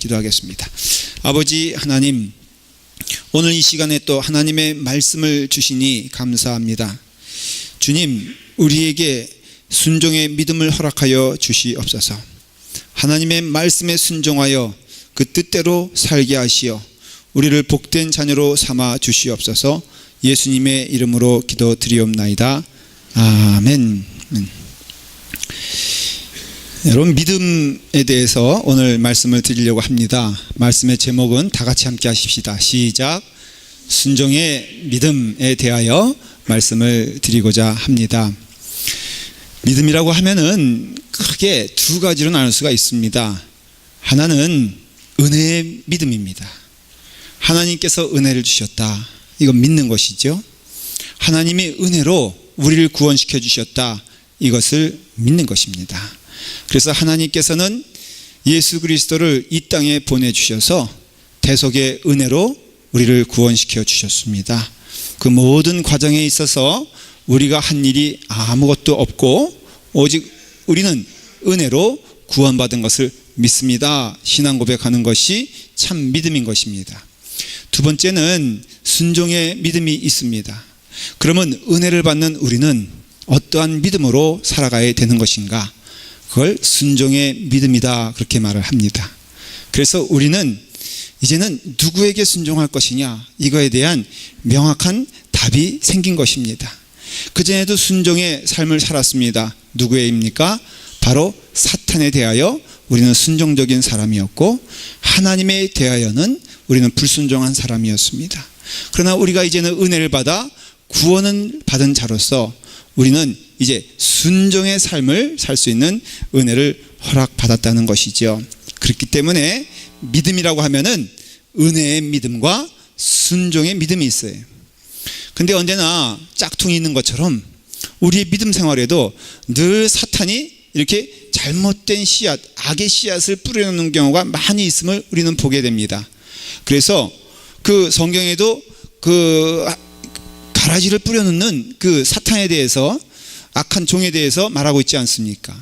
기도하겠습니다. 아버지 하나님, 오늘 이 시간에 또 하나님의 말씀을 주시니 감사합니다. 주님, 우리에게 순종의 믿음을 허락하여 주시옵소서. 하나님의 말씀에 순종하여 그 뜻대로 살게 하시어 우리를 복된 자녀로 삼아 주시옵소서. 예수님의 이름으로 기도드리옵나이다. 아멘. 여러분, 믿음에 대해서 오늘 말씀을 드리려고 합니다. 말씀의 제목은 다 같이 함께 하십시다. 시작. 순종의 믿음에 대하여 말씀을 드리고자 합니다. 믿음이라고 하면은 크게 두 가지로 나눌 수가 있습니다. 하나는 은혜의 믿음입니다. 하나님께서 은혜를 주셨다, 이건 믿는 것이죠. 하나님이 은혜로 우리를 구원시켜 주셨다, 이것을 믿는 것입니다. 그래서 하나님께서는 예수 그리스도를 이 땅에 보내주셔서 대속의 은혜로 우리를 구원시켜 주셨습니다. 그 모든 과정에 있어서 우리가 한 일이 아무것도 없고 오직 우리는 은혜로 구원받은 것을 믿습니다. 신앙 고백하는 것이 참 믿음인 것입니다. 두 번째는 순종의 믿음이 있습니다. 그러면 은혜를 받는 우리는 어떠한 믿음으로 살아가야 되는 것인가? 그걸 순종의 믿음이다, 그렇게 말을 합니다. 그래서 우리는 이제는 누구에게 순종할 것이냐, 이거에 대한 명확한 답이 생긴 것입니다. 그전에도 순종의 삶을 살았습니다. 누구에입니까? 바로 사탄에 대하여 우리는 순종적인 사람이었고, 하나님에 대하여는 우리는 불순종한 사람이었습니다. 그러나 우리가 이제는 은혜를 받아 구원을 받은 자로서 우리는 이제 순종의 삶을 살 수 있는 은혜를 허락받았다는 것이죠. 그렇기 때문에 믿음이라고 하면은 은혜의 믿음과 순종의 믿음이 있어요. 근데 언제나 짝퉁이 있는 것처럼 우리의 믿음 생활에도 늘 사탄이 이렇게 잘못된 씨앗, 악의 씨앗을 뿌려놓는 경우가 많이 있음을 우리는 보게 됩니다. 그래서 그 성경에도 그 가라지를 뿌려놓는 그 사탄에 대해서, 악한 종에 대해서 말하고 있지 않습니까?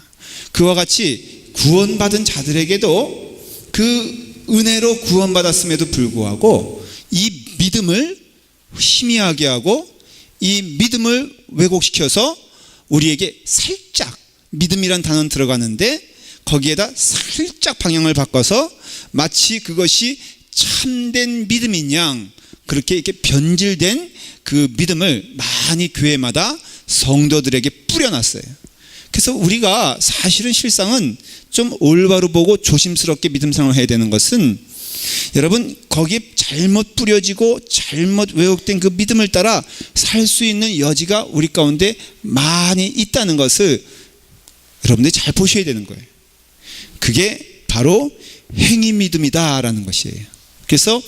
그와 같이 구원받은 자들에게도 그 은혜로 구원받았음에도 불구하고 이 믿음을 희미하게 하고 이 믿음을 왜곡시켜서 우리에게 살짝, 믿음이란 단어는 들어가는데 거기에다 살짝 방향을 바꿔서 마치 그것이 참된 믿음인 양 그렇게 이렇게 변질된 그 믿음을 많이 교회마다 성도들에게 뿌려놨어요. 그래서 우리가 사실은 실상은 좀 올바로 보고 조심스럽게 믿음 생활을 해야 되는 것은, 여러분, 거기에 잘못 뿌려지고 잘못 왜곡된 그 믿음을 따라 살 수 있는 여지가 우리 가운데 많이 있다는 것을 여러분들이 잘 보셔야 되는 거예요. 그게 바로 행위 믿음이다라는 것이에요. 그래서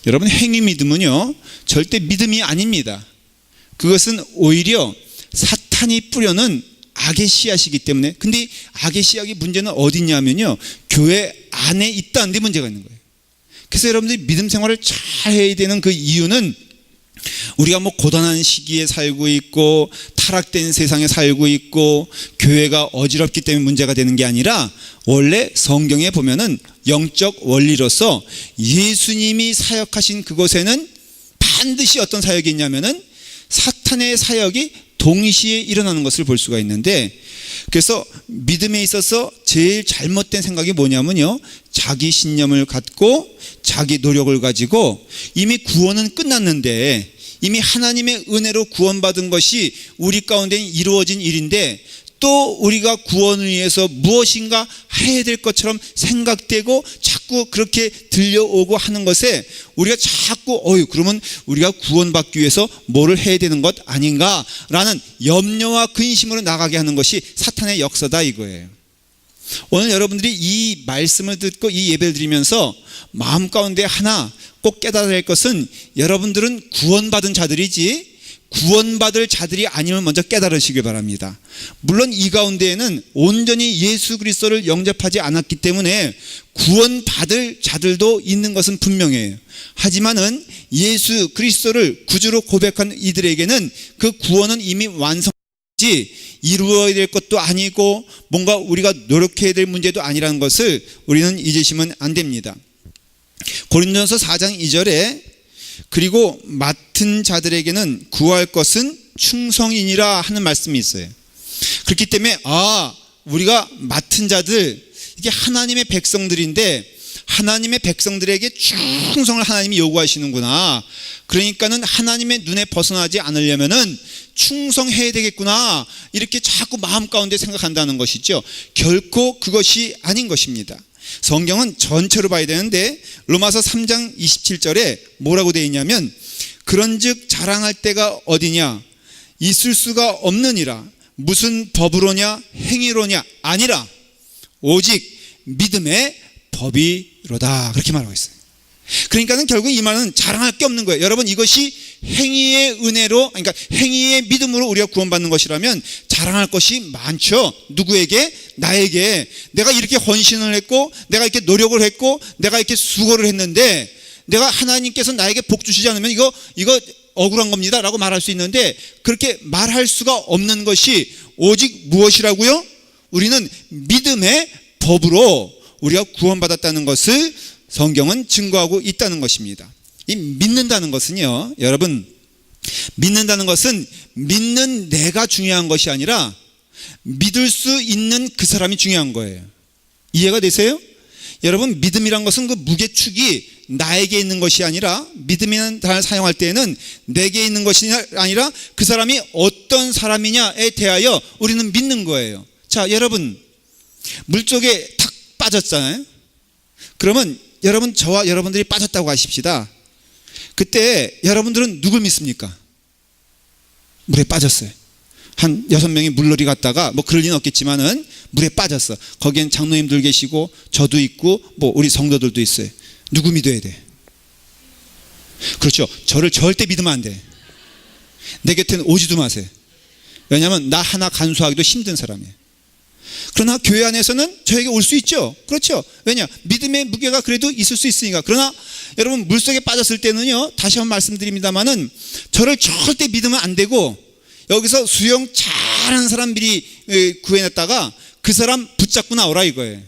여러분, 행위 믿음은요 절대 믿음이 아닙니다. 그것은 오히려 사탄이 뿌려는 악의 씨앗이기 때문에. 근데 악의 씨앗의 문제는 어디 있냐면요, 교회 안에 있다는 데 문제가 있는 거예요. 그래서 여러분들이 믿음 생활을 잘 해야 되는 그 이유는, 우리가 뭐 고단한 시기에 살고 있고 타락된 세상에 살고 있고 교회가 어지럽기 때문에 문제가 되는 게 아니라, 원래 성경에 보면은 영적 원리로서 예수님이 사역하신 그곳에는 반드시 어떤 사역이 있냐면은 사탄의 사역이 동시에 일어나는 것을 볼 수가 있는데, 그래서 믿음에 있어서 제일 잘못된 생각이 뭐냐면요, 자기 신념을 갖고 자기 노력을 가지고 이미 구원은 끝났는데, 이미 하나님의 은혜로 구원받은 것이 우리 가운데 이루어진 일인데, 또 우리가 구원을 위해서 무엇인가 해야 될 것처럼 생각되고 자꾸 그렇게 들려오고 하는 것에 우리가 자꾸 그러면 우리가 구원받기 위해서 뭐를 해야 되는 것 아닌가라는 염려와 근심으로 나가게 하는 것이 사탄의 역사다, 이거예요. 오늘 여러분들이 이 말씀을 듣고 이 예배를 드리면서 마음 가운데 하나 꼭 깨달아야 할 것은, 여러분들은 구원받은 자들이지 구원받을 자들이 아니면 먼저 깨달으시길 바랍니다. 물론 이 가운데에는 온전히 예수 그리스도를 영접하지 않았기 때문에 구원받을 자들도 있는 것은 분명해요. 하지만은 예수 그리스도를 구주로 고백한 이들에게는 그 구원은 이미 완성되지 이루어야 될 것도 아니고 뭔가 우리가 노력해야 될 문제도 아니라는 것을 우리는 잊으시면 안 됩니다. 고린도전서 4장 2절에 그리고 맡은 자들에게는 구할 것은 충성이니라 하는 말씀이 있어요. 그렇기 때문에 우리가 맡은 자들, 이게 하나님의 백성들인데 하나님의 백성들에게 충성을 하나님이 요구하시는구나. 그러니까는 하나님의 눈에 벗어나지 않으려면은 충성해야 되겠구나, 이렇게 자꾸 마음 가운데 생각한다는 것이죠. 결코 그것이 아닌 것입니다. 성경은 전체로 봐야 되는데 로마서 3장 27절에 뭐라고 되어 있냐면, 그런즉 자랑할 데가 어디냐, 있을 수가 없느니라. 무슨 법으로냐 행위로냐 아니라 오직 믿음의 법이로다, 그렇게 말하고 있어요. 그러니까는 결국 이 말은 자랑할 게 없는 거예요. 여러분, 이것이 행위의 은혜로, 그러니까 행위의 믿음으로 우리가 구원받는 것이라면 자랑할 것이 많죠. 누구에게? 나에게. 내가 이렇게 헌신을 했고, 내가 이렇게 노력을 했고, 내가 이렇게 수고를 했는데, 내가 하나님께서 나에게 복 주시지 않으면 이거 억울한 겁니다 라고 말할 수 있는데, 그렇게 말할 수가 없는 것이 오직 무엇이라고요? 우리는 믿음의 법으로 우리가 구원받았다는 것을 성경은 증거하고 있다는 것입니다. 이 믿는다는 것은요, 여러분, 믿는다는 것은 믿는 내가 중요한 것이 아니라 믿을 수 있는 그 사람이 중요한 거예요. 이해가 되세요? 여러분, 믿음이란 것은 그 무게축이 나에게 있는 것이 아니라, 믿음이라는 단어를 사용할 때에는 내게 있는 것이 아니라 그 사람이 어떤 사람이냐에 대하여 우리는 믿는 거예요. 자, 여러분, 물속에 탁 빠졌잖아요. 그러면 여러분, 저와 여러분들이 빠졌다고 하십시다. 그때 여러분들은 누굴 믿습니까? 물에 빠졌어요. 한 6명이 물놀이 갔다가, 뭐 그럴 리는 없겠지만은 물에 빠졌어. 거기엔 장로님들 계시고 저도 있고 뭐 우리 성도들도 있어요. 누구 믿어야 돼? 그렇죠. 저를 절대 믿으면 안 돼. 내 곁에는 오지도 마세요. 왜냐하면 나 하나 간수하기도 힘든 사람이에요. 그러나 교회 안에서는 저에게 올 수 있죠. 그렇죠. 왜냐? 믿음의 무게가 그래도 있을 수 있으니까. 그러나 여러분, 물속에 빠졌을 때는요, 다시 한번 말씀드립니다만은 저를 절대 믿으면 안 되고, 여기서 수영 잘하는 사람 미리 구해놨다가 그 사람 붙잡고 나오라 이거예요.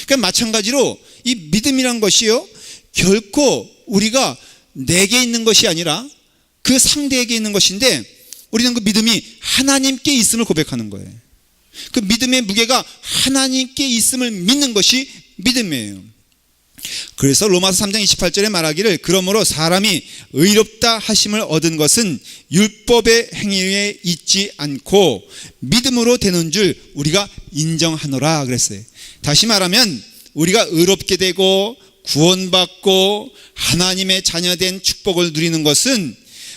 그러니까 마찬가지로 이 믿음이란 것이요, 결코 우리가 내게 있는 것이 아니라 그 상대에게 있는 것인데, 우리는 그 믿음이 하나님께 있음을 고백하는 거예요. 그 믿음의 무게가 하나님께 있음을 믿는 것이 믿음이에요. 그래서 로마서 3장 28절에 말하기를, 그러므로 사람이 의롭다 하심을 얻은 것은 율법의 행위에 있지 않고 믿음으로 되는 줄 우리가 인정하노라 그랬어요. 다시 말하면 우리가 의롭게 되고 구원받고 하나님의 자녀된 축복을 누리는 것은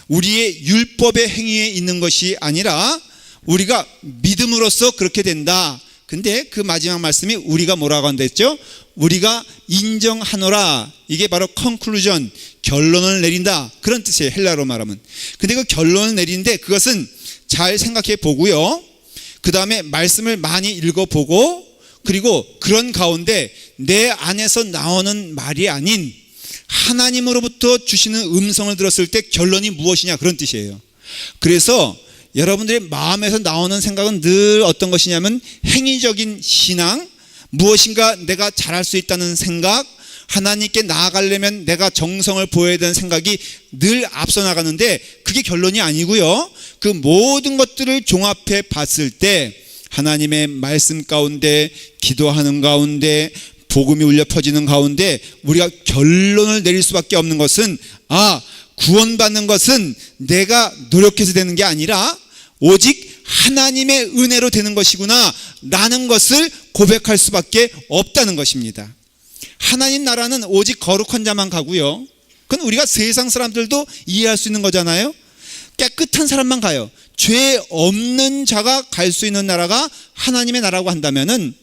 우리의 율법의 행위에 있는 것이 아니라 우리가 믿음으로써 그렇게 된다. 근데 그 마지막 말씀이 우리가 뭐라고 한댔죠? 우리가 인정하노라. 이게 바로 conclusion, 결론을 내린다, 그런 뜻이에요, 헬라어로 말하면. 근데 그 결론을 내리는데 그것은 잘 생각해 보고요, 그 다음에 말씀을 많이 읽어보고, 그리고 그런 가운데 내 안에서 나오는 말이 아닌 하나님으로부터 주시는 음성을 들었을 때 결론이 무엇이냐, 그런 뜻이에요. 그래서 여러분들의 마음에서 나오는 생각은 늘 어떤 것이냐면 행위적인 신앙, 무엇인가 내가 잘할 수 있다는 생각, 하나님께 나아가려면 내가 정성을 보여야 되는 생각이 늘 앞서 나가는데 그게 결론이 아니고요, 그 모든 것들을 종합해 봤을 때 하나님의 말씀 가운데, 기도하는 가운데, 복음이 울려 퍼지는 가운데 우리가 결론을 내릴 수밖에 없는 것은, 구원받는 것은 내가 노력해서 되는 게 아니라 오직 하나님의 은혜로 되는 것이구나 라는 것을 고백할 수밖에 없다는 것입니다. 하나님 나라는 오직 거룩한 자만 가고요, 그건 우리가 세상 사람들도 이해할 수 있는 거잖아요. 깨끗한 사람만 가요. 죄 없는 자가 갈 수 있는 나라가 하나님의 나라고 한다면은,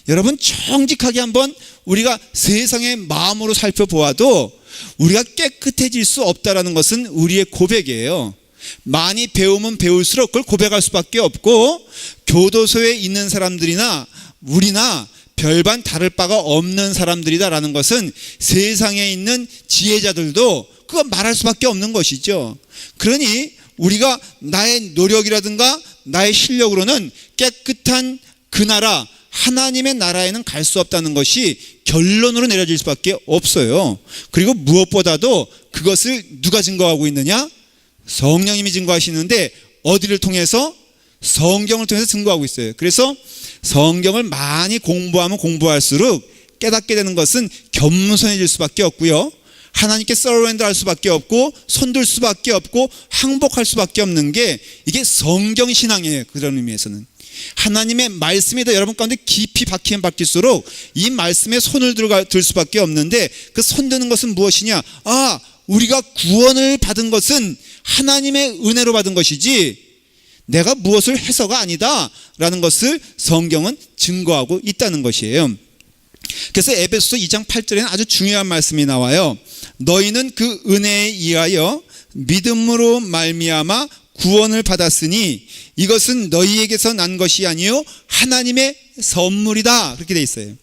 여러분, 정직하게 한번 우리가 세상의 마음으로 살펴보아도 우리가 깨끗해질 수 없다라는 것은 우리의 고백이에요. 많이 배우면 배울수록 그걸 고백할 수밖에 없고, 교도소에 있는 사람들이나 우리나 별반 다를 바가 없는 사람들이다라는 것은 세상에 있는 지혜자들도 그거 말할 수밖에 없는 것이죠. 그러니 우리가 나의 노력이라든가 나의 실력으로는 깨끗한 그 나라 하나님의 나라에는 갈 수 없다는 것이 결론으로 내려질 수밖에 없어요. 그리고 무엇보다도 그것을 누가 증거하고 있느냐? 성령님이 증거하시는데 어디를 통해서? 성경을 통해서 증거하고 있어요. 그래서 성경을 많이 공부하면 공부할수록 깨닫게 되는 것은 겸손해질 수밖에 없고요, 하나님께 서렌더할 수밖에 없고 손들 수밖에 없고 항복할 수밖에 없는 게 이게 성경신앙이에요. 그런 의미에서는 하나님의 말씀이 더 여러분 가운데 깊이 박히면 박힐수록 이 말씀에 손을 들 수밖에 없는데, 그 손드는 것은 무엇이냐? 우리가 구원을 받은 것은 하나님의 은혜로 받은 것이지 내가 무엇을 해서가 아니다 라는 것을 성경은 증거하고 있다는 것이에요. 그래서 에베소서 2장 8절에는 아주 중요한 말씀이 나와요. 너희는 그 은혜에 의하여 믿음으로 말미암아 구원을 받았으니 이것은 너희에게서 난 것이 아니요 하나님의 선물이다, 그렇게 돼 있어요.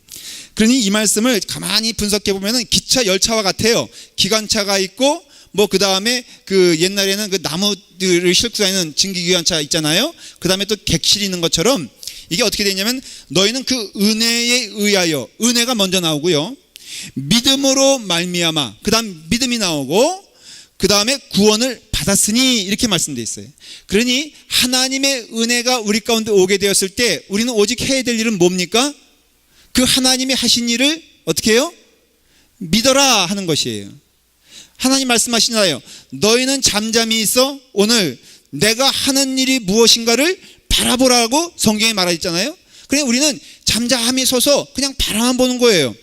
그러니 이 말씀을 가만히 분석해 보면은 기차 열차와 같아요. 기관차가 있고 그 다음에 그 옛날에는 그 나무들을 싣고 다니는 증기기관차 있잖아요. 그 다음에 또 객실이 있는 것처럼 이게 어떻게 되냐면 너희는 그 은혜에 의하여, 은혜가 먼저 나오고요, 믿음으로 말미암아, 그 다음 믿음이 나오고 그 다음에 구원을 받았으니, 이렇게 말씀되어 있어요. 그러니 하나님의 은혜가 우리 가운데 오게 되었을 때 우리는 오직 해야 될 일은 뭡니까? 그 하나님이 하신 일을 어떻게 해요? 믿어라 하는 것이에요. 하나님 말씀하시나요? 너희는 잠잠히 있어 오늘 내가 하는 일이 무엇인가를 바라보라고 성경에 말하잖아요. 그냥 우리는 잠잠히 서서 그냥 바라만 보는 거예요.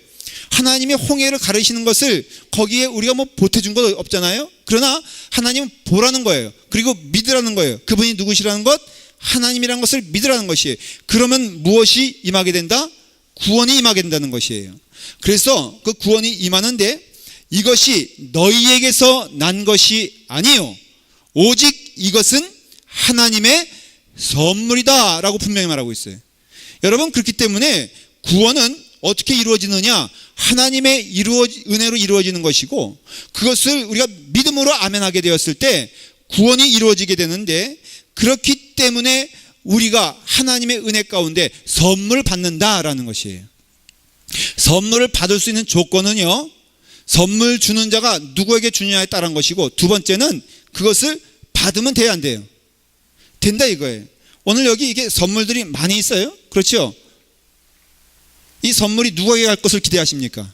하나님의 홍해를 가르시는 것을 거기에 우리가 보태준 거 없잖아요. 그러나 하나님은 보라는 거예요. 그리고 믿으라는 거예요. 그분이 누구시라는 것? 하나님이라는 것을 믿으라는 것이에요. 그러면 무엇이 임하게 된다? 구원이 임하게 된다는 것이에요. 그래서 그 구원이 임하는데 이것이 너희에게서 난 것이 아니요 오직 이것은 하나님의 선물이다 라고 분명히 말하고 있어요. 여러분, 그렇기 때문에 구원은 어떻게 이루어지느냐? 하나님의 은혜로 이루어지는 것이고, 그것을 우리가 믿음으로 아멘하게 되었을 때 구원이 이루어지게 되는데, 그렇기 때문에 우리가 하나님의 은혜 가운데 선물을 받는다라는 것이에요. 선물을 받을 수 있는 조건은요, 선물 주는 자가 누구에게 주느냐에 따른 것이고, 두 번째는 그것을 받으면 돼야 안 돼요. 된다 이거예요. 오늘 여기 이게 선물들이 많이 있어요. 그렇죠? 이 선물이 누구에게 갈 것을 기대하십니까?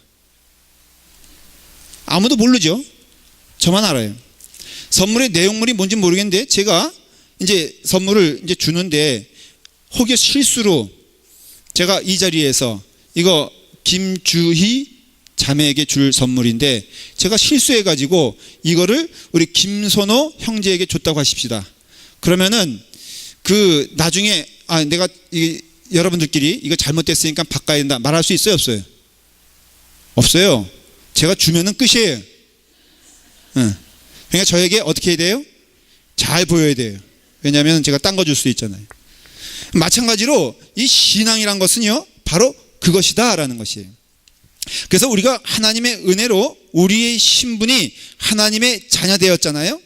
아무도 모르죠. 저만 알아요. 선물의 내용물이 뭔지 모르겠는데 제가 이제 선물을 이제 주는데 혹여 실수로 제가 이 자리에서 이거 김주희 자매에게 줄 선물인데 제가 실수해가지고 이거를 우리 김선호 형제에게 줬다고 하십시다. 그러면은 그 나중에 내가 여러분들끼리 이거 잘못됐으니까 바꿔야 된다 말할 수 있어요, 없어요? 없어요. 제가 주면은 끝이에요. 그러니까 저에게 어떻게 해야 돼요? 잘 보여야 돼요. 왜냐하면 제가 딴 거 줄 수 있잖아요. 마찬가지로 이 신앙이란 것은요 바로 그것이다 라는 것이에요. 그래서 우리가 하나님의 은혜로 우리의 신분이 하나님의 자녀 되었잖아요.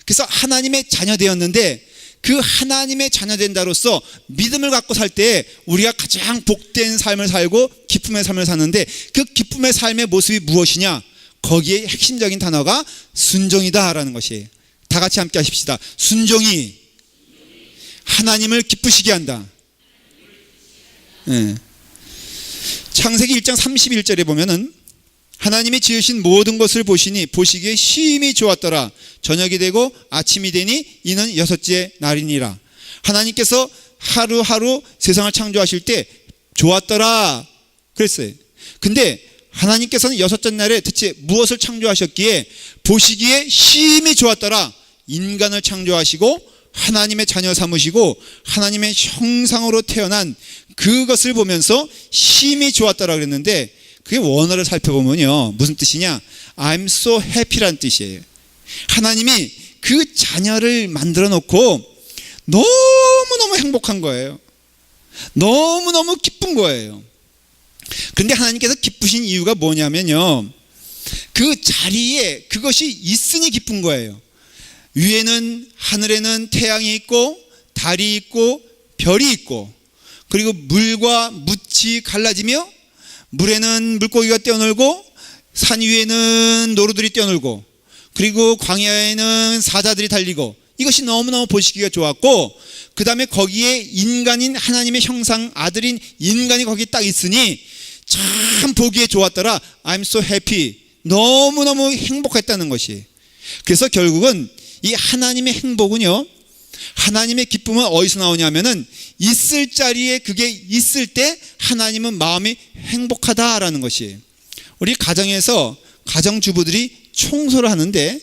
그래서 하나님의 자녀 되었는데 그 하나님의 자녀 된다로서 믿음을 갖고 살 때 우리가 가장 복된 삶을 살고 기쁨의 삶을 사는데, 그 기쁨의 삶의 모습이 무엇이냐? 거기에 핵심적인 단어가 순종이다라는 것이에요. 다 같이 함께 하십시다. 순종이 하나님을 기쁘시게 한다. 네. 창세기 1장 31절에 보면은 하나님이 지으신 모든 것을 보시니 보시기에 심히 좋았더라. 저녁이 되고 아침이 되니 이는 여섯째 날이니라. 하나님께서 하루하루 세상을 창조하실 때 좋았더라 그랬어요. 근데 하나님께서는 여섯째 날에 대체 무엇을 창조하셨기에 보시기에 심히 좋았더라? 인간을 창조하시고 하나님의 자녀 삼으시고 하나님의 형상으로 태어난 그것을 보면서 심히 좋았더라 그랬는데, 그게 원어를 살펴보면요 무슨 뜻이냐? I'm so happy란 뜻이에요. 하나님이 그 자녀를 만들어 놓고 너무너무 행복한 거예요. 너무너무 기쁜 거예요. 그런데 하나님께서 기쁘신 이유가 뭐냐면요, 그 자리에 그것이 있으니 기쁜 거예요. 위에는 하늘에는 태양이 있고 달이 있고 별이 있고, 그리고 물과 묻이 갈라지며 물에는 물고기가 뛰어놀고 산 위에는 노루들이 뛰어놀고 그리고 광야에는 사자들이 달리고 이것이 너무너무 보시기가 좋았고 그 다음에 거기에 인간인 하나님의 형상 아들인 인간이 거기 딱 있으니 참 보기에 좋았더라. I'm so happy. 너무너무 행복했다는 것이. 그래서 결국은 이 하나님의 행복은요, 하나님의 기쁨은 어디서 나오냐면은 있을 자리에 그게 있을 때 하나님은 마음이 행복하다라는 것이. 우리 가정에서 가정주부들이 청소를 하는데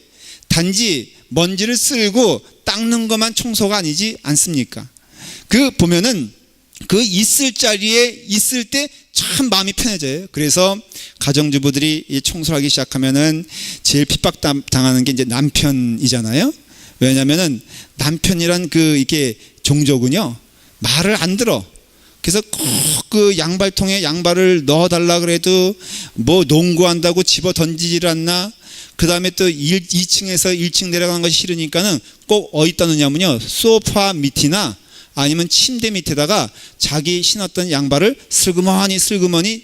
단지 먼지를 쓸고 닦는 것만 청소가 아니지 않습니까? 그 보면은 그 있을 자리에 있을 때 참 마음이 편해져요. 그래서 가정주부들이 이 청소를 하기 시작하면은 제일 핍박당하는 게 이제 남편이잖아요. 왜냐면은 남편이란 그 이게 종족은요, 말을 안 들어. 그래서 꼭 그 양발통에 양발을 넣어달라 그래도 뭐 농구한다고 집어 던지질 않나. 그 다음에 또 2층에서 1층 내려가는 것이 싫으니까는 꼭 어디다 넣냐면요, 소파 밑이나 아니면 침대 밑에다가 자기 신었던 양발을 슬그머니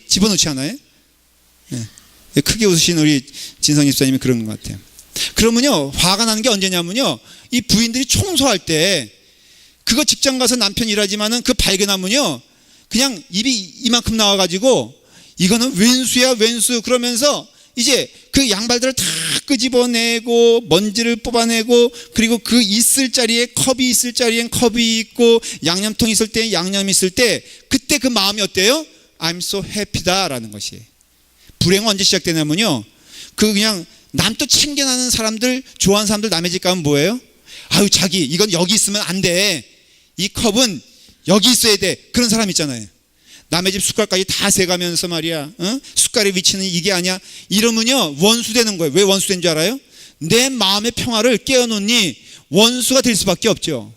집어넣지 않아요? 네. 크게 웃으신 우리 진성 집사님이 그런 것 같아요. 그러면요, 화가 나는 게 언제냐면요, 이 부인들이 청소할 때 그거 직장 가서 남편 일하지만은 그 발견하면요, 그냥 입이 이만큼 나와가지고 이거는 왼수야 왼수 그러면서 이제 그 양발들을 다 끄집어내고 먼지를 뽑아내고 그리고 그 있을 자리에 컵이 있을 자리엔 컵이 있고 양념통 있을 때 양념이 있을 때 그때 그 마음이 어때요? I'm so happy다라는 것이. 불행은 언제 시작되냐면요, 그 그냥 남 또 챙겨나는 사람들, 좋아하는 사람들 남의 집 가면 뭐예요? 아유 자기 이건 여기 있으면 안 돼, 이 컵은 여기 있어야 돼, 그런 사람 있잖아요. 남의 집 숟갈까지 다 세가면서 말이야, 숟갈의 위치는 이게 아니야, 이러면요 원수 되는 거예요. 왜 원수 된 줄 알아요? 내 마음의 평화를 깨어놓니 원수가 될 수밖에 없죠.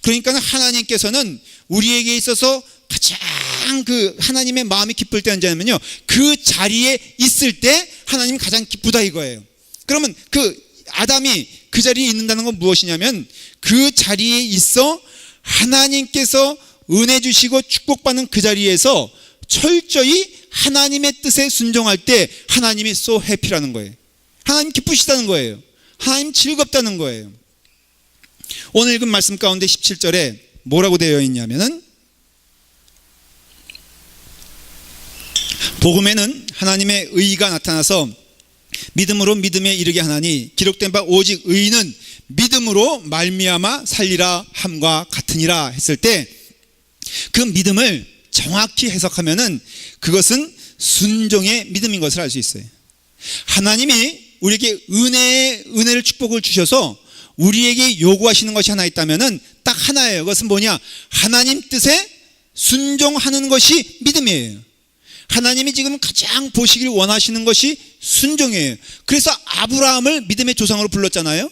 그러니까 하나님께서는 우리에게 있어서 가장 그 하나님의 마음이 기쁠 때 언제냐면요, 그 자리에 있을 때 하나님이 가장 기쁘다 이거예요. 그러면 그 아담이 그 자리에 있는다는 건 무엇이냐면 그 자리에 있어 하나님께서 은혜 주시고 축복받는 그 자리에서 철저히 하나님의 뜻에 순종할 때 하나님이 so happy라는 거예요. 하나님 기쁘시다는 거예요. 하나님 즐겁다는 거예요. 오늘 읽은 말씀 가운데 17절에 뭐라고 되어 있냐면은 복음에는 하나님의 의가 나타나서 믿음으로 믿음에 이르게 하나니 기록된 바 오직 의인은 믿음으로 말미암아 살리라 함과 같으니라 했을 때 그 믿음을 정확히 해석하면은 그것은 순종의 믿음인 것을 알 수 있어요. 하나님이 우리에게 은혜를 축복을 주셔서 우리에게 요구하시는 것이 하나 있다면은 딱 하나예요. 그것은 뭐냐? 하나님 뜻에 순종하는 것이 믿음이에요. 하나님이 지금 가장 보시길 원하시는 것이 순종이에요. 그래서 아브라함을 믿음의 조상으로 불렀잖아요.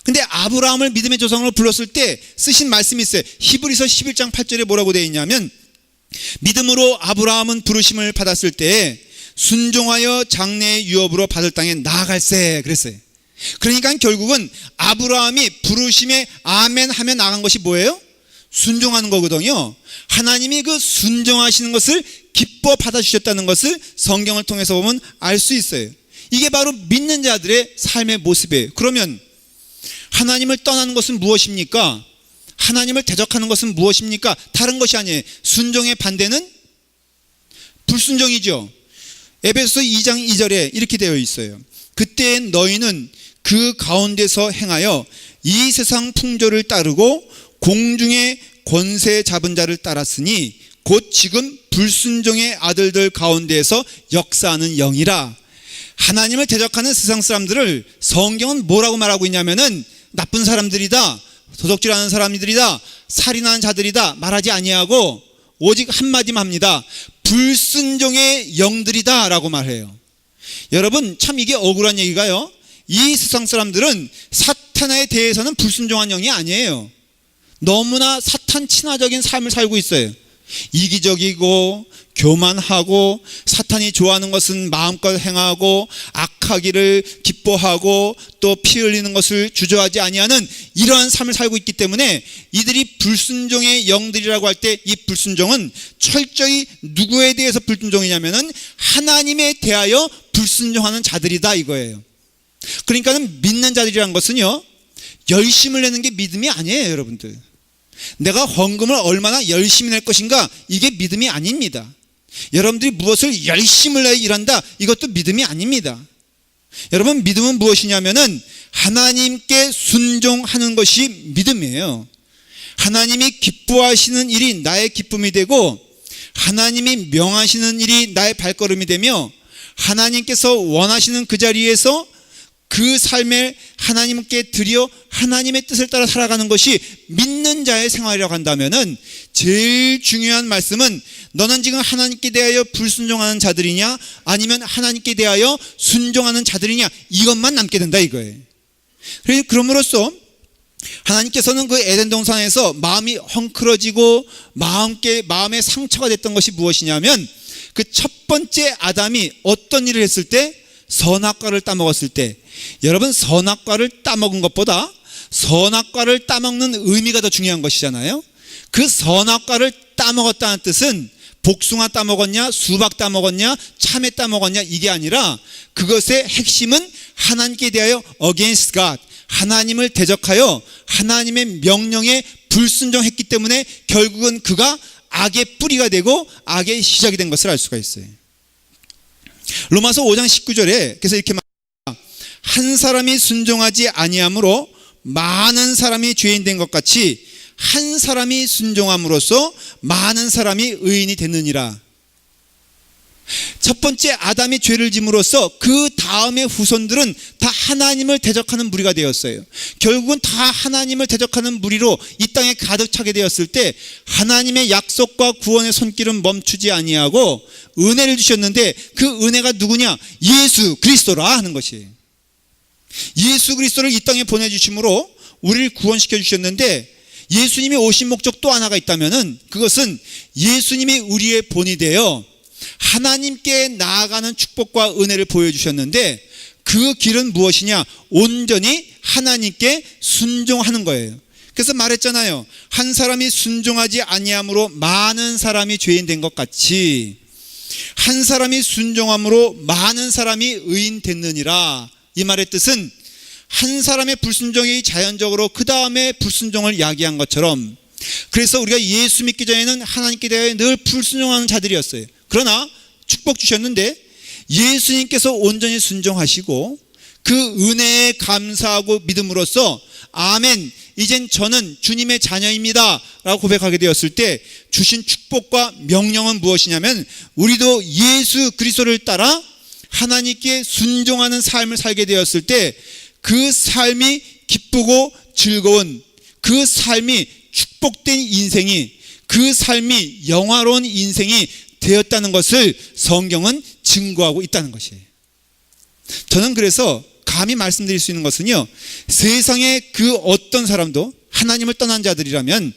근데 아브라함을 믿음의 조상으로 불렀을 때 쓰신 말씀이 있어요. 히브리서 11장 8절에 뭐라고 되어 있냐면 믿음으로 아브라함은 부르심을 받았을 때 순종하여 장래의 유업으로 받을 땅에 나아갈세 그랬어요. 그러니까 결국은 아브라함이 부르심에 아멘 하며 나간 것이 뭐예요? 순종하는 거거든요. 하나님이 그 순종하시는 것을 기뻐 받아주셨다는 것을 성경을 통해서 보면 알 수 있어요. 이게 바로 믿는 자들의 삶의 모습이에요. 그러면 하나님을 떠나는 것은 무엇입니까? 하나님을 대적하는 것은 무엇입니까? 다른 것이 아니에요. 순종의 반대는 불순종이죠. 에베소서 2장 2절에 이렇게 되어 있어요. 그때 너희는 그 가운데서 행하여 이 세상 풍조를 따르고 공중의 권세 잡은 자를 따랐으니 곧 지금 불순종의 아들들 가운데에서 역사하는 영이라. 하나님을 대적하는 세상 사람들을 성경은 뭐라고 말하고 있냐면은 나쁜 사람들이다, 도적질하는 사람들이다, 살인하는 자들이다 말하지 아니하고 오직 한마디만 합니다. 불순종의 영들이다 라고 말해요. 여러분 참 이게 억울한 얘기가요, 이 세상 사람들은 사탄에 대해서는 불순종한 영이 아니에요. 너무나 사탄 친화적인 삶을 살고 있어요. 이기적이고 교만하고 사탄이 좋아하는 것은 마음껏 행하고 선악하기를 기뻐하고 또 피 흘리는 것을 주저하지 아니하는 이러한 삶을 살고 있기 때문에 이들이 불순종의 영들이라고 할 때 이 불순종은 철저히 누구에 대해서 불순종이냐면은 하나님에 대하여 불순종하는 자들이다 이거예요. 그러니까는 믿는 자들이란 것은요, 열심을 내는 게 믿음이 아니에요, 여러분들. 내가 헌금을 얼마나 열심히 낼 것인가, 이게 믿음이 아닙니다. 여러분들이 무엇을 열심을 내어 일한다, 이것도 믿음이 아닙니다. 여러분, 믿음은 무엇이냐면은 하나님께 순종하는 것이 믿음이에요. 하나님이 기뻐하시는 일이 나의 기쁨이 되고 하나님이 명하시는 일이 나의 발걸음이 되며 하나님께서 원하시는 그 자리에서 그 삶에 하나님께 드려 하나님의 뜻을 따라 살아가는 것이 믿는 자의 생활이라고 한다면은 제일 중요한 말씀은 너는 지금 하나님께 대하여 불순종하는 자들이냐 아니면 하나님께 대하여 순종하는 자들이냐, 이것만 남게 된다 이거예요. 그럼으로써 하나님께서는 그 에덴 동산에서 마음이 헝클어지고 마음에 상처가 됐던 것이 무엇이냐면 그 첫 번째 아담이 어떤 일을 했을 때, 선악과를 따먹었을 때, 여러분 선악과를 따먹은 것보다 선악과를 따먹는 의미가 더 중요한 것이잖아요. 그 선악과를 따먹었다는 뜻은 복숭아 따먹었냐, 수박 따먹었냐, 참외 따먹었냐, 이게 아니라 그것의 핵심은 하나님께 대하여 against God, 하나님을 대적하여 하나님의 명령에 불순종했기 때문에 결국은 그가 악의 뿌리가 되고 악의 시작이 된 것을 알 수가 있어요. 로마서 5장 19절에 그래서 이렇게 말합니다. 한 사람이 순종하지 아니함으로 많은 사람이 죄인 된 것 같이 한 사람이 순종함으로써 많은 사람이 의인이 됐느니라. 첫 번째 아담이 죄를 짐으로써 그 다음의 후손들은 다 하나님을 대적하는 무리가 되었어요. 결국은 다 하나님을 대적하는 무리로 이 땅에 가득 차게 되었을 때 하나님의 약속과 구원의 손길은 멈추지 아니하고 은혜를 주셨는데 그 은혜가 누구냐? 예수 그리스도라 하는 것이에요. 예수 그리스도를 이 땅에 보내주심으로 우리를 구원시켜 주셨는데, 예수님이 오신 목적 또 하나가 있다면은 그것은 예수님이 우리의 본이 되어 하나님께 나아가는 축복과 은혜를 보여주셨는데 그 길은 무엇이냐? 온전히 하나님께 순종하는 거예요. 그래서 말했잖아요. 한 사람이 순종하지 아니함으로 많은 사람이 죄인 된 것 같이 한 사람이 순종함으로 많은 사람이 의인 됐느니라. 이 말의 뜻은 한 사람의 불순종이 자연적으로 그 다음에 불순종을 야기한 것처럼, 그래서 우리가 예수 믿기 전에는 하나님께 대하여 늘 불순종하는 자들이었어요. 그러나 축복 주셨는데 예수님께서 온전히 순종하시고 그 은혜에 감사하고 믿음으로써 아멘, 이젠 저는 주님의 자녀입니다 라고 고백하게 되었을 때 주신 축복과 명령은 무엇이냐면 우리도 예수 그리스도를 따라 하나님께 순종하는 삶을 살게 되었을 때 그 삶이 기쁘고 즐거운, 그 삶이 축복된 인생이, 그 삶이 영화로운 인생이 되었다는 것을 성경은 증거하고 있다는 것이에요. 저는 그래서 감히 말씀드릴 수 있는 것은요, 세상의 그 어떤 사람도 하나님을 떠난 자들이라면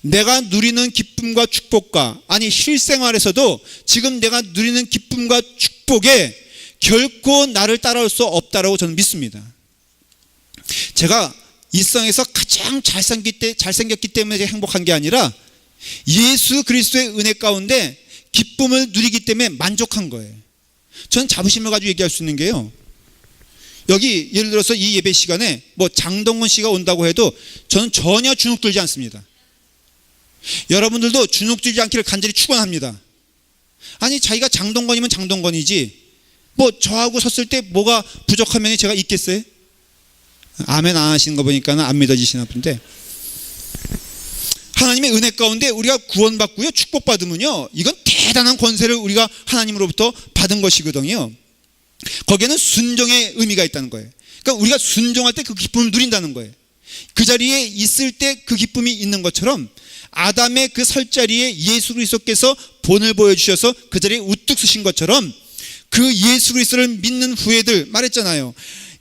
내가 누리는 기쁨과 축복과, 아니 실생활에서도 지금 내가 누리는 기쁨과 축복에 결코 나를 따라올 수 없다라고 저는 믿습니다. 제가 일상에서 가장 잘생겼기 때문에 행복한 게 아니라 예수 그리스도의 은혜 가운데 기쁨을 누리기 때문에 만족한 거예요. 저는 자부심을 가지고 얘기할 수 있는 게요, 여기 예를 들어서 이 예배 시간에 뭐 장동건 씨가 온다고 해도 저는 전혀 주눅 들지 않습니다. 여러분들도 주눅 들지 않기를 간절히 축원합니다. 아니 자기가 장동건이면 장동건이지 뭐 저하고 섰을 때 뭐가 부족한 면이 제가 있겠어요? 아멘 안 하시는 거 보니까 안 믿어지시나 본데, 하나님의 은혜 가운데 우리가 구원받고요 축복받으면요 이건 대단한 권세를 우리가 하나님으로부터 받은 것이거든요. 거기에는 순종의 의미가 있다는 거예요. 그러니까 우리가 순종할 때 그 기쁨을 누린다는 거예요. 그 자리에 있을 때 그 기쁨이 있는 것처럼 아담의 그 설 자리에 예수 그리스도께서 본을 보여주셔서 그 자리에 우뚝 서신 것처럼 그 예수 그리스도를 믿는 후에들 말했잖아요.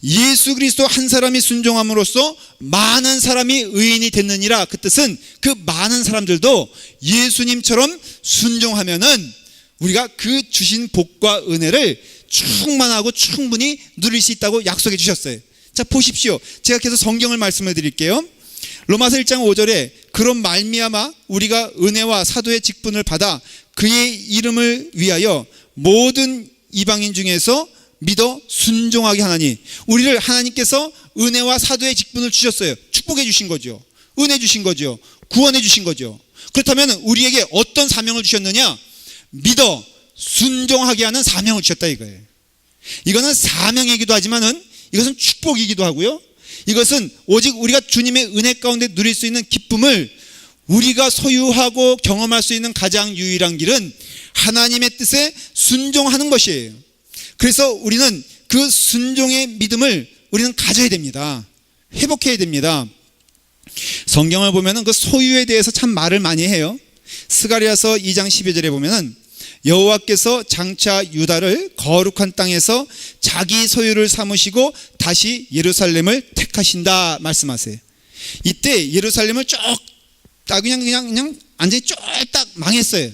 예수 그리스도 한 사람이 순종함으로써 많은 사람이 의인이 됐느니라. 그 뜻은 그 많은 사람들도 예수님처럼 순종하면은 우리가 그 주신 복과 은혜를 충만하고 충분히 누릴 수 있다고 약속해 주셨어요. 자, 보십시오. 제가 계속 성경을 말씀을 드릴게요. 로마서 1장 5절에 그런 말미암아 우리가 은혜와 사도의 직분을 받아 그의 이름을 위하여 모든 이방인 중에서 믿어 순종하게 하나니, 우리를 하나님께서 은혜와 사도의 직분을 주셨어요. 축복해 주신 거죠. 은혜 주신 거죠. 구원해 주신 거죠. 그렇다면 우리에게 어떤 사명을 주셨느냐? 믿어 순종하게 하는 사명을 주셨다 이거예요. 이거는 사명이기도 하지만은 이것은 축복이기도 하고요. 이것은 오직 우리가 주님의 은혜 가운데 누릴 수 있는 기쁨을 우리가 소유하고 경험할 수 있는 가장 유일한 길은 하나님의 뜻에 순종하는 것이에요. 그래서 우리는 그 순종의 믿음을 우리는 가져야 됩니다. 회복해야 됩니다. 성경을 보면은 그 소유에 대해서 참 말을 많이 해요. 스가랴서 2장 12절에 보면은 여호와께서 장차 유다를 거룩한 땅에서 자기 소유를 삼으시고 다시 예루살렘을 택하신다 말씀하세요. 이때 예루살렘을 그냥 완전히 쫄딱 망했어요.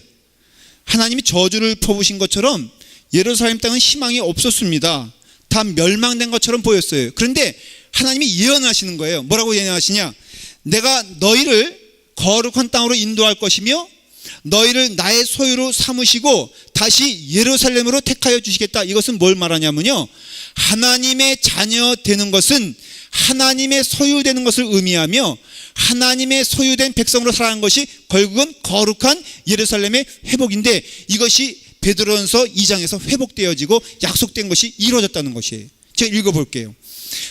하나님이 저주를 퍼부신 것처럼 예루살렘 땅은 희망이 없었습니다. 다 멸망된 것처럼 보였어요. 그런데 하나님이 예언하시는 거예요. 뭐라고 예언하시냐? 내가 너희를 거룩한 땅으로 인도할 것이며 너희를 나의 소유로 삼으시고 다시 예루살렘으로 택하여 주시겠다. 이것은 뭘 말하냐면요, 하나님의 자녀 되는 것은 하나님의 소유되는 것을 의미하며 하나님의 소유된 백성으로 살아가는 것이 결국은 거룩한 예루살렘의 회복인데, 이것이 베드로전서 2장에서 회복되어지고 약속된 것이 이루어졌다는 것이에요. 제가 읽어볼게요.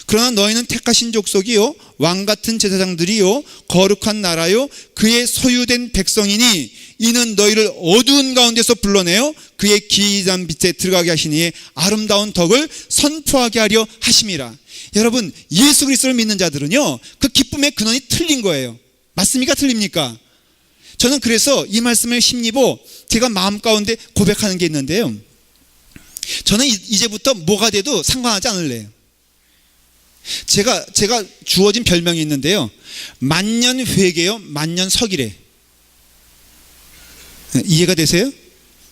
그러나 너희는 택하신 족속이요 왕같은 제사장들이요 거룩한 나라요 그의 소유된 백성이니 이는 너희를 어두운 가운데서 불러내어 그의 기이한 빛에 들어가게 하시니 아름다운 덕을 선포하게 하려 하심이라. 여러분, 예수 그리스도를 믿는 자들은요 그 기쁨의 근원이 틀린 거예요. 맞습니까? 틀립니까? 저는 그래서 이 말씀을 심입어 제가 마음 가운데 고백하는 게 있는데요, 저는 이제부터 뭐가 돼도 상관하지 않을래요. 제가 주어진 별명이 있는데요, 만년 회개요 만년 석이래. 이해가 되세요?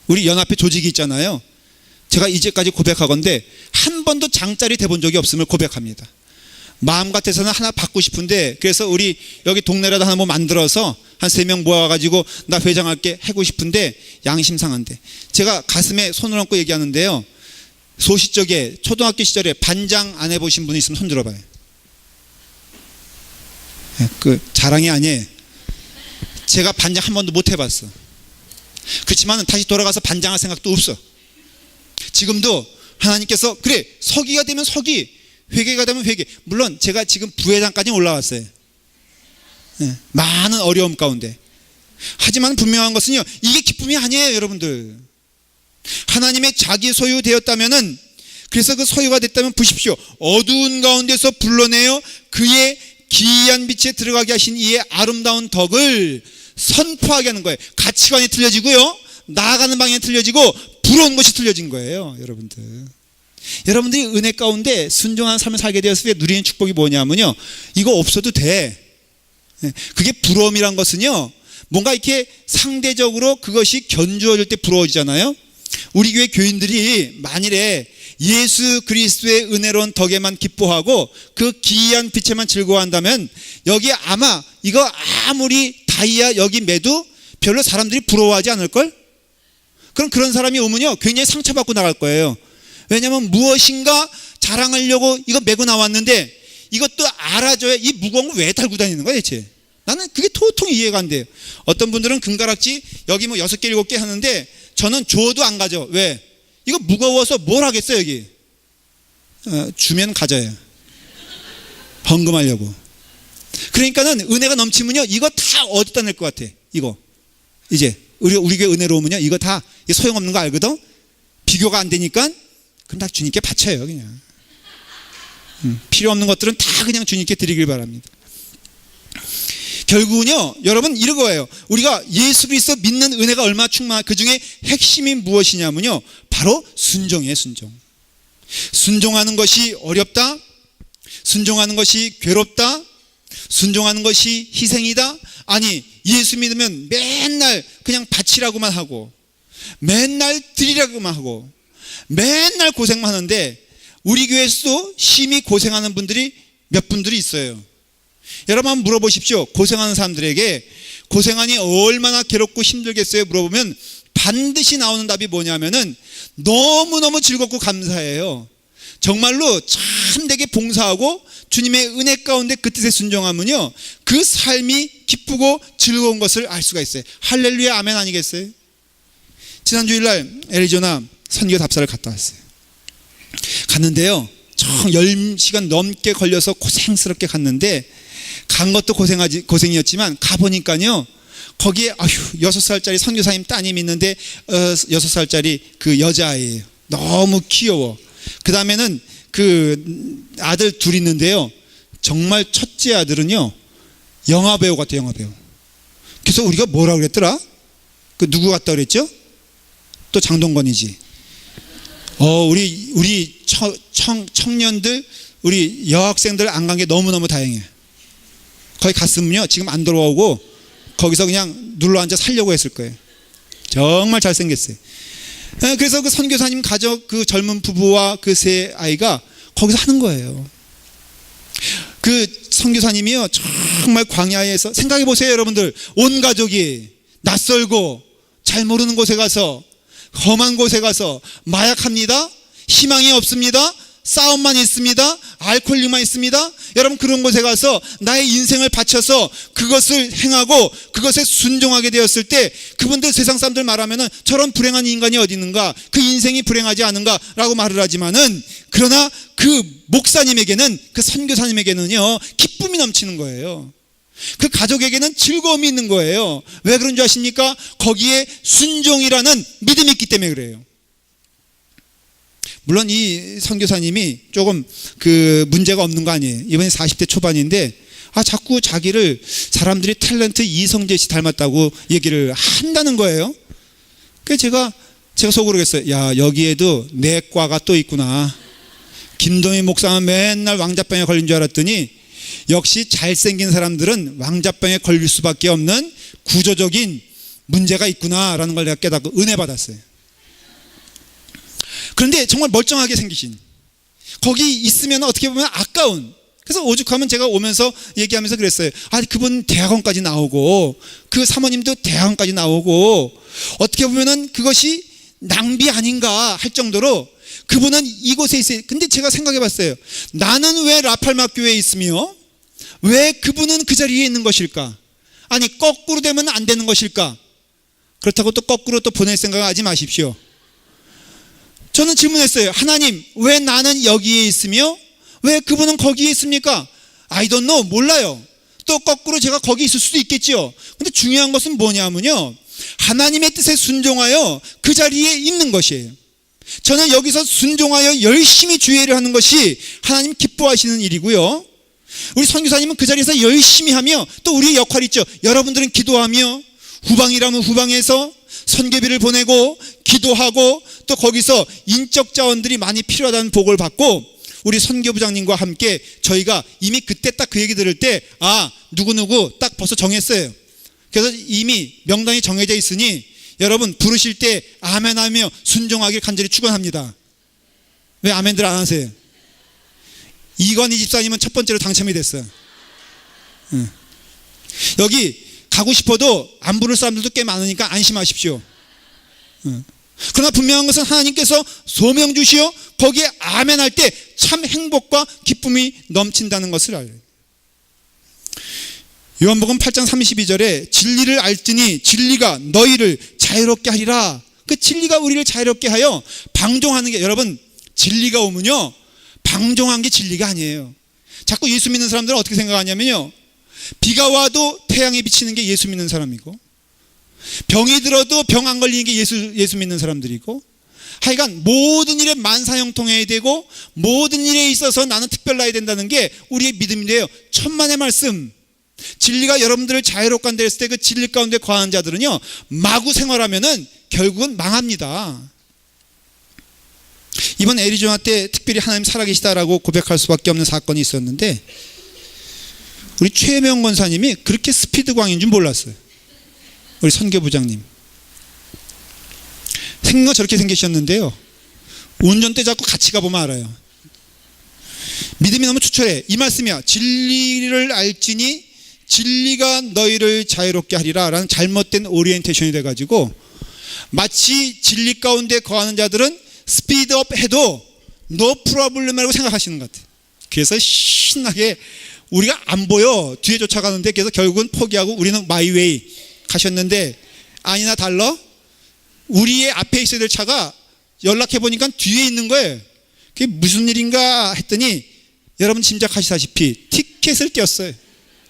우리 연합회 조직이 있잖아요. 제가 이제까지 고백하건대 한 번도 장짜리 돼본 적이 없음을 고백합니다. 마음 같아서는 하나 받고 싶은데, 그래서 우리 여기 동네라도 하나 뭐 만들어서 한 3명 모아가지고 나 회장할게 하고 싶은데 양심 상한데, 제가 가슴에 손을 얹고 얘기하는데요, 소시적에 초등학교 시절에 반장 안 해보신 분이 있으면 손 들어봐요. 그 자랑이 아니에요. 제가 반장 한 번도 못 해봤어. 그렇지만 다시 돌아가서 반장할 생각도 없어. 지금도 하나님께서 그래 서기가 되면 서기, 회계가 되면 회계. 물론 제가 지금 부회장까지 올라왔어요. 많은 어려움 가운데. 하지만 분명한 것은요, 이게 기쁨이 아니에요 여러분들. 하나님의 자기 소유 되었다면은, 그래서 그 소유가 됐다면 보십시오, 어두운 가운데서 불러내어 그의 기이한 빛에 들어가게 하신 이의 아름다운 덕을 선포하게 하는 거예요. 가치관이 틀려지고요, 나아가는 방향이 틀려지고 부러운 것이 틀려진 거예요. 여러분들이 은혜 가운데 순종한 삶을 살게 되었을 때 누리는 축복이 뭐냐면요, 이거 없어도 돼. 그게 부러움이란 것은요, 뭔가 이렇게 상대적으로 그것이 견주어질 때 부러워지잖아요. 우리 교회 교인들이 만일에 예수 그리스도의 은혜로운 덕에만 기뻐하고 그 기이한 빛에만 즐거워한다면 여기 아마 이거 아무리 다이아 여기 매도 별로 사람들이 부러워하지 않을걸? 그럼 그런 사람이 오면요 굉장히 상처받고 나갈 거예요. 왜냐하면 무엇인가 자랑하려고 이거 메고 나왔는데 이것도 알아줘야, 이 무거운 거 왜 달고 다니는 거야 대체? 나는 그게 도통히 이해가 안 돼요. 어떤 분들은 금가락지 여기 뭐 6개 7개 하는데 저는 줘도 안 가져. 왜? 이거 무거워서 뭘 하겠어요 여기? 주면 가져요. 헌금하려고. 그러니까는 은혜가 넘치면요 이거 다 어디다 낼 것 같아. 이거 이제 우리 교회 은혜로 오면요 이거 다 소용없는 거 알거든. 비교가 안 되니까 그럼 다 주님께 바쳐요 그냥. 필요 없는 것들은 다 그냥 주님께 드리길 바랍니다. 결국은요 여러분 이런 거예요. 우리가 예수 그리스도 믿는 은혜가 얼마나 충만한, 그 중에 핵심이 무엇이냐면요 바로 순종이에요. 순종하는 것이 어렵다, 순종하는 것이 괴롭다, 순종하는 것이 희생이다. 아니, 예수 믿으면 맨날 그냥 바치라고만 하고 맨날 드리라고만 하고 맨날 고생만 하는데 우리 교회에서도 심히 고생하는 분들이 몇 분들이 있어요. 여러분 한번 물어보십시오. 고생하는 사람들에게 고생하니 얼마나 괴롭고 힘들겠어요? 물어보면 반드시 나오는 답이 뭐냐면은 너무너무 즐겁고 감사해요. 정말로 참되게 봉사하고 주님의 은혜 가운데 그 뜻에 순종하면요, 그 삶이 기쁘고 즐거운 것을 알 수가 있어요. 할렐루야 아멘 아니겠어요? 지난 주일날 애리조나 선교 답사를 갔다 왔어요. 갔는데요, 총 10시간 넘게 걸려서 고생스럽게 갔는데, 간 것도 고생이었지만 가보니까요, 거기에 6살짜리 선교사님 따님 있는데 6살짜리 그 여자아이예요. 너무 귀여워. 그 다음에는 그 아들 둘 있는데요, 정말 첫째 아들은요 영화배우 같아요. 영화배우. 그래서 우리가 뭐라 그랬더라? 그 누구 같다 그랬죠? 또 장동건이지. 우리 청년들, 우리 여학생들 안 간 게 너무너무 다행이에요. 거기 갔으면요 지금 안 돌아오고 거기서 그냥 눌러앉아 살려고 했을 거예요. 정말 잘생겼어요. 그래서 그 선교사님 가족, 그 젊은 부부와 그 세 아이가 거기서 하는 거예요. 그 선교사님이요 정말 광야에서, 생각해 보세요 여러분들. 온 가족이 낯설고 잘 모르는 곳에 가서, 험한 곳에 가서 마약합니다. 희망이 없습니다. 싸움만 있습니다. 알코올만 있습니다. 여러분 그런 곳에 가서 나의 인생을 바쳐서 그것을 행하고 그것에 순종하게 되었을 때, 그분들 세상 사람들 말하면은 저런 불행한 인간이 어디 있는가, 그 인생이 불행하지 않은가 라고 말을 하지만은, 그러나 그 목사님에게는, 그 선교사님에게는요 기쁨이 넘치는 거예요. 그 가족에게는 즐거움이 있는 거예요. 왜 그런 줄 아십니까? 거기에 순종이라는 믿음이 있기 때문에 그래요. 물론 이 선교사님이 조금 그 문제가 없는 거 아니에요. 이번에 40대 초반인데 자꾸 자기를 사람들이 탤런트 이성재 씨 닮았다고 얘기를 한다는 거예요. 그래서 제가 속으로 그랬어요. 야, 여기에도 내과가 또 있구나. 김동희 목사는 맨날 왕자병에 걸린 줄 알았더니 역시 잘생긴 사람들은 왕자병에 걸릴 수밖에 없는 구조적인 문제가 있구나라는 걸 내가 깨닫고 은혜 받았어요. 그런데 정말 멀쩡하게 생기신, 거기 있으면 어떻게 보면 아까운, 그래서 오죽하면 제가 오면서 얘기하면서 그랬어요. 그분 대학원까지 나오고 그 사모님도 대학원까지 나오고 어떻게 보면은 그것이 낭비 아닌가 할 정도로 그분은 이곳에 있어요. 근데 제가 생각해 봤어요. 나는 왜 라팔막 교회에 있으며 왜 그분은 그 자리에 있는 것일까? 아니 거꾸로 되면 안 되는 것일까? 그렇다고 또 거꾸로 또 보낼 생각하지 마십시오. 저는 질문했어요. 하나님, 왜 나는 여기에 있으며 왜 그분은 거기에 있습니까? I don't know, 몰라요. 또 거꾸로 제가 거기 있을 수도 있겠죠. 근데 중요한 것은 뭐냐면요, 하나님의 뜻에 순종하여 그 자리에 있는 것이에요. 저는 여기서 순종하여 열심히 주의를 하는 것이 하나님 기뻐하시는 일이고요, 우리 선교사님은 그 자리에서 열심히 하며, 또 우리의 역할이 있죠. 여러분들은 기도하며, 후방이라면 후방에서 선교비를 보내고 기도하고, 또 거기서 인적 자원들이 많이 필요하다는 보고를 받고, 우리 선교부장님과 함께 저희가 이미 그때 딱 그 얘기 들을 때 누구누구 딱 벌써 정했어요. 그래서 이미 명단이 정해져 있으니 여러분 부르실 때 아멘하며 순종하길 간절히 축원합니다. 왜 아멘들 안 하세요? 이건희 집사님은 첫 번째로 당첨이 됐어요. 여기 가고 싶어도 안 부를 사람들도 꽤 많으니까 안심하십시오. 그러나 분명한 것은 하나님께서 소명 주시어 거기에 아멘 할 때 참 행복과 기쁨이 넘친다는 것을 알아요. 요한복음 8장 32절에 진리를 알지니 진리가 너희를 자유롭게 하리라. 그 진리가 우리를 자유롭게 하여 방종하는 게, 여러분 진리가 오면요 방종한 게 진리가 아니에요. 자꾸 예수 믿는 사람들은 어떻게 생각하냐면요, 비가 와도 태양이 비치는 게 예수 믿는 사람이고, 병이 들어도 병 안 걸리는 게 예수 믿는 사람들이고, 하여간 모든 일에 만사형통해야 되고 모든 일에 있어서 나는 특별나야 된다는 게 우리의 믿음인데요. 천만의 말씀, 진리가 여러분들을 자유롭게 한다 했을 때 그 진리 가운데 거하는 자들은요 마구 생활하면은 결국은 망합니다. 이번 애리조나 때 특별히 하나님 살아계시다라고 고백할 수밖에 없는 사건이 있었는데, 우리 최명 권사님이 그렇게 스피드광인 줄 몰랐어요. 우리 선교부장님 생각 저렇게 생기셨는데요, 운전대 잡고 같이 가보면 알아요. 믿음이 너무 추철해. 이 말씀이야. 진리를 알지니 진리가 너희를 자유롭게 하리라 라는 잘못된 오리엔테이션이 돼가지고 마치 진리 가운데 거하는 자들은 스피드업 해도 노 프로블렘이라고 생각하시는 것 같아요. 그래서 신나게 우리가 안 보여 뒤에 쫓아가는데 그래서 결국은 포기하고 우리는 마이웨이 가셨는데 아니나 달러 우리의 앞에 있어야 될 차가 연락해보니까 뒤에 있는 거예요. 그게 무슨 일인가 했더니 여러분 짐작하시다시피 티켓을 띄었어요.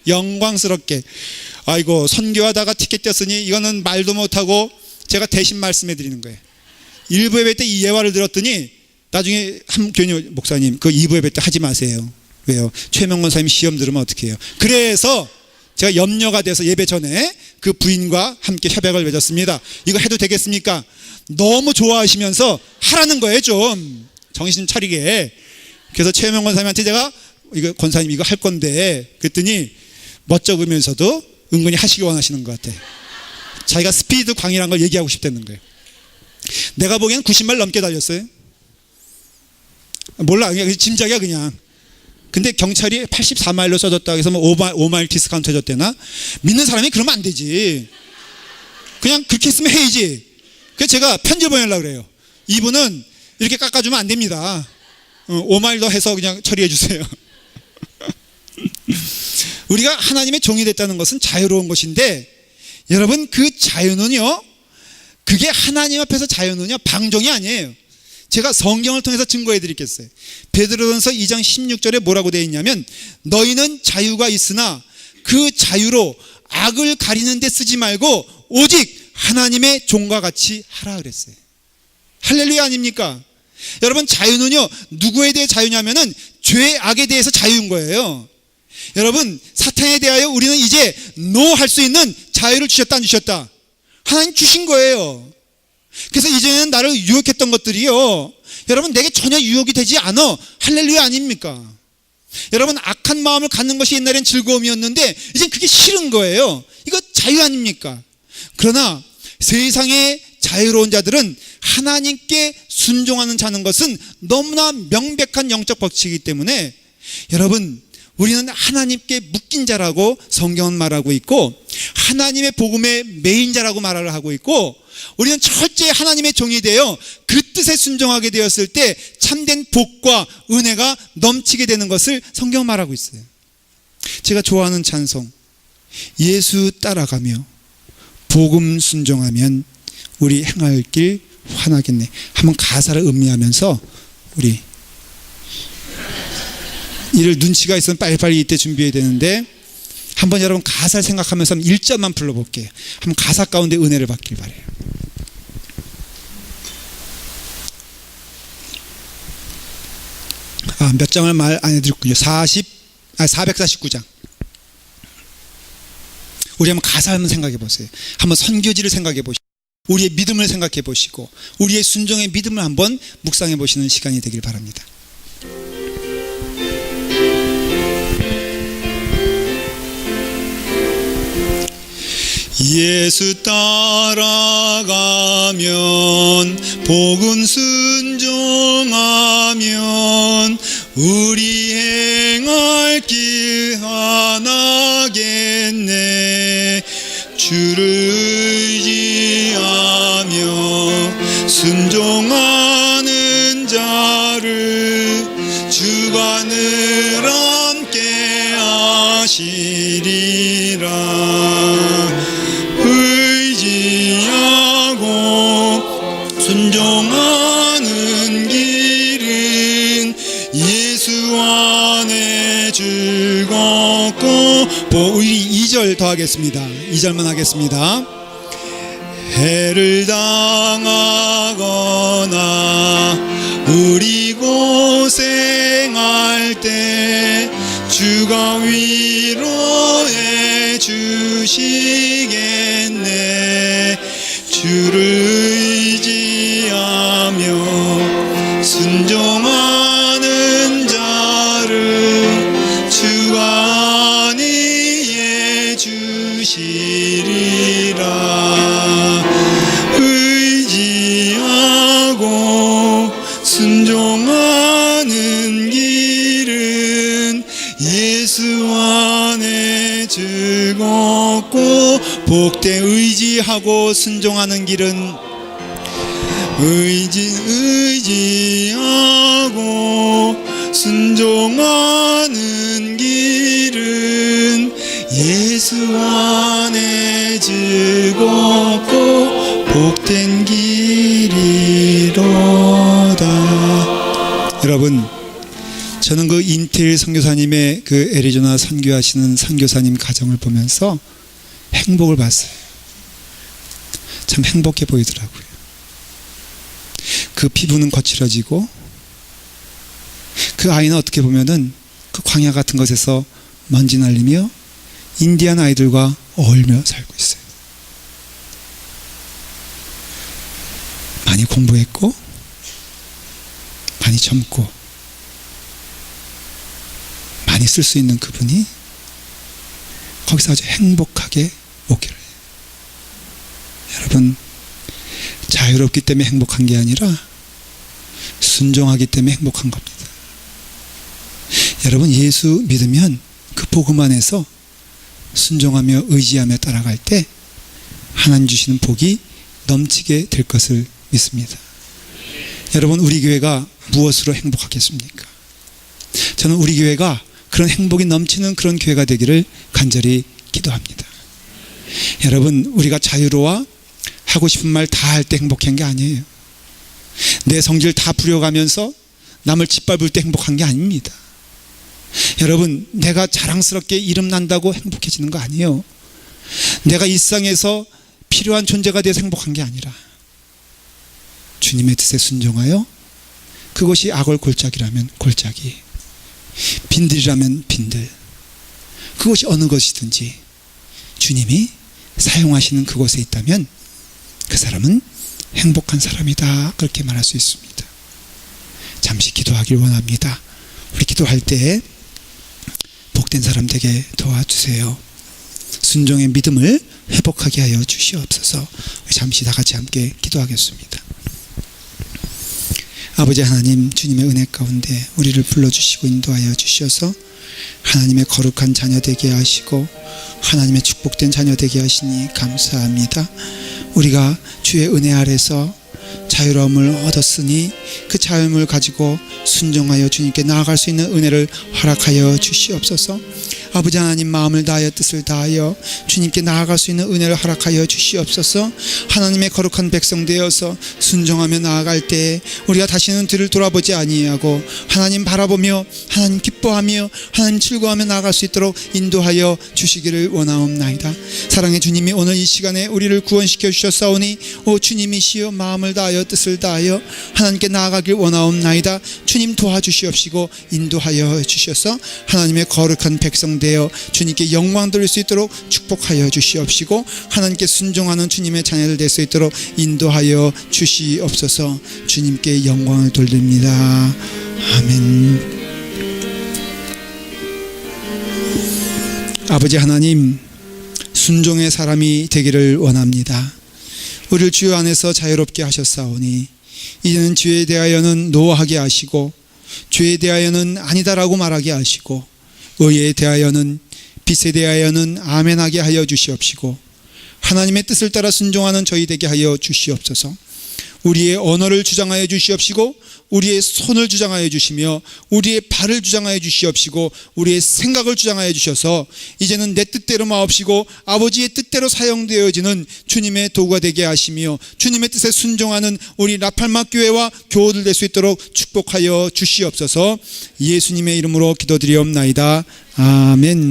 영광스럽게. 아이고 선교하다가 티켓 띄었으니 이거는 말도 못하고 제가 대신 말씀해 드리는 거예요. 일부 예배 때 이 예화를 들었더니 나중에 한 교회 목사님 그 2부 예배 때 하지 마세요. 왜요? 최명건 사님 시험 들으면 어떻게 해요? 그래서 제가 염려가 돼서 예배 전에 그 부인과 함께 협약을 맺었습니다. 이거 해도 되겠습니까? 너무 좋아하시면서 하라는 거예요. 좀 정신 차리게. 그래서 최명건 사님한테 제가 이거 권사님 이거 할 건데 그랬더니 멋쩍으면서도 은근히 하시기 원하시는 것 같아요. 자기가 스피드 광이라는 걸 얘기하고 싶다는 거예요. 내가 보기엔 90마일 넘게 달렸어요. 몰라 그냥 짐작이야 그냥. 근데 경찰이 84마일로 써줬다 해서 뭐 5마일 디스카운트 해줬대나? 믿는 사람이 그러면 안 되지. 그냥 그렇게 했으면 해야지. 그래서 제가 편지 보내려고 그래요. 이분은 이렇게 깎아주면 안 됩니다. 5마일 더 해서 그냥 처리해 주세요. 우리가 하나님의 종이 됐다는 것은 자유로운 것인데 여러분 그 자유는요 그게 하나님 앞에서 자유는요 방종이 아니에요. 제가 성경을 통해서 증거해 드리겠어요. 베드로전서 2장 16절에 뭐라고 되어 있냐면 너희는 자유가 있으나 그 자유로 악을 가리는 데 쓰지 말고 오직 하나님의 종과 같이 하라 그랬어요. 할렐루야 아닙니까? 여러분 자유는요 누구에 대해 자유냐면은 죄 악에 대해서 자유인 거예요. 여러분 사탄에 대하여 우리는 이제 노 할 수 있는 자유를 주셨다 안 주셨다? 하나님 주신 거예요. 그래서 이제는 나를 유혹했던 것들이요 여러분 내게 전혀 유혹이 되지 않아. 할렐루야 아닙니까? 여러분 악한 마음을 갖는 것이 옛날엔 즐거움이었는데 이젠 그게 싫은 거예요. 이거 자유 아닙니까? 그러나 세상의 자유로운 자들은 하나님께 순종하는 자는 것은 너무나 명백한 영적 법칙이기 때문에 여러분 우리는 하나님께 묶인 자라고 성경은 말하고 있고 하나님의 복음의 메인 자라고 말을 하고 있고 우리는 철저히 하나님의 종이 되어 그 뜻에 순종하게 되었을 때 참된 복과 은혜가 넘치게 되는 것을 성경은 말하고 있어요. 제가 좋아하는 찬송 예수 따라가며 복음 순종하면 우리 행할 길 환하겠네. 한번 가사를 음미하면서 우리 이를 눈치가 있으면 빨리빨리 이때 준비해야 되는데 한번 여러분 가사를 생각하면서 1절만 불러볼게요. 한번 가사 가운데 은혜를 받길 바라요. 몇 장을 말 안 해드렸군요. 449장. 우리 한번 가사 한번 생각해 보세요. 한번 선교지를 생각해 보시고 우리의 믿음을 생각해 보시고 우리의 순종의 믿음을 한번 묵상해 보시는 시간이 되길 바랍니다. 예수 따라가면 복음 순종하면 우리 행할 길 하나겠네. 주를 의지하며 순종하는 자를 주가 늘 함께 하시리라. 의지하고 순종하는 길은 예수 안에 즐겁고 우리 2절 더 하겠습니다. 2절만 하겠습니다. 해를 당하거나 우리 고생할 때 주가 위로해 주시겠네. 주를 의지하며 순종하는 자를 주가 안위해 주시리라. 의지하고 순종하는 복된 의지하고 순종하는 길은 의지하고 순종하는 길은 예수 안에 즐겁고 복된 길이로다. 여러분, 저는 그 인텔 선교사님의 그 애리조나 선교하시는 선교사님 가정을 보면서 행복을 봤어요. 참 행복해 보이더라고요. 그 피부는 거칠어지고 그 아이는 어떻게 보면은 그 광야 같은 것에서 먼지 날리며 인디안 아이들과 어울려 살고 있어요. 많이 공부했고 많이 젊고 많이 쓸 수 있는 그분이 거기서 아주 행복하게 목회를 해요. 여러분, 자유롭기 때문에 행복한 게 아니라 순종하기 때문에 행복한 겁니다. 여러분, 예수 믿으면 그 복음 안에서 순종하며 의지하며 따라갈 때 하나님 주시는 복이 넘치게 될 것을 믿습니다. 여러분, 우리 교회가 무엇으로 행복하겠습니까? 저는 우리 교회가 그런 행복이 넘치는 그런 교회가 되기를 간절히 기도합니다. 여러분, 우리가 자유로워 하고 싶은 말 다 할 때 행복한 게 아니에요. 내 성질 다 부려가면서 남을 짓밟을 때 행복한 게 아닙니다. 여러분, 내가 자랑스럽게 이름 난다고 행복해지는 거 아니에요. 내가 일상에서 필요한 존재가 돼서 행복한 게 아니라 주님의 뜻에 순종하여 그것이 악을 골짜기라면 골짜기, 빈들이라면 빈들, 그것이 어느 것이든지 주님이 사용하시는 그곳에 있다면 그 사람은 행복한 사람이다, 그렇게 말할 수 있습니다. 잠시 기도하길 원합니다. 우리 기도할 때 복된 사람 되게 도와주세요. 순종의 믿음을 회복하게 하여 주시옵소서. 잠시 다 같이 함께 기도하겠습니다. 아버지 하나님, 주님의 은혜 가운데 우리를 불러주시고 인도하여 주셔서 하나님의 거룩한 자녀 되게 하시고 하나님의 축복된 자녀 되게 하시니 감사합니다. 우리가 주의 은혜 아래서 자유로움을 얻었으니 그 자유함을 가지고 순종하여 주님께 나아갈 수 있는 은혜를 허락하여 주시옵소서. 아버지 하나님, 마음을 다하여 뜻을 다하여 주님께 나아갈 수 있는 은혜를 허락하여 주시옵소서. 하나님의 거룩한 백성 되어서 순종하며 나아갈 때 우리가 다시는 뒤를 돌아보지 아니하고 하나님 바라보며 하나님 기뻐하며 하나님 즐거워하며 나아갈 수 있도록 인도하여 주시기를 원하옵나이다. 사랑의 주님이 오늘 이 시간에 우리를 구원시켜 주셨사오니 오 주님이시여, 마음을 다하여 뜻을 다하여 하나님께 나아가길 원하옵나이다. 주님 도와주시옵시고 인도하여 주셔서 하나님의 거룩한 백성 되어 주님께 영광 돌릴 수 있도록 축복하여 주시옵시고 하나님께 순종하는 주님의 자녀들 될 수 있도록 인도하여 주시옵소서. 주님께 영광을 돌립니다. 아멘. 아버지 하나님, 순종의 사람이 되기를 원합니다. 우리를 주 안에서 자유롭게 하셨사오니 이제는 죄에 대하여는 노하게 하시고 죄에 대하여는 아니다라고 말하게 하시고 의에 대하여는 빛에 대하여는 아멘하게 하여 주시옵시고 하나님의 뜻을 따라 순종하는 저희 되게 하여 주시옵소서. 우리의 언어를 주장하여 주시옵시고 우리의 손을 주장하여 주시며 우리의 발을 주장하여 주시옵시고 우리의 생각을 주장하여 주셔서 이제는 내 뜻대로 마옵시고 아버지의 뜻대로 사용되어지는 주님의 도구가 되게 하시며 주님의 뜻에 순종하는 우리 라팔마 교회와 교우들 될 수 있도록 축복하여 주시옵소서. 예수님의 이름으로 기도드리옵나이다. 아멘.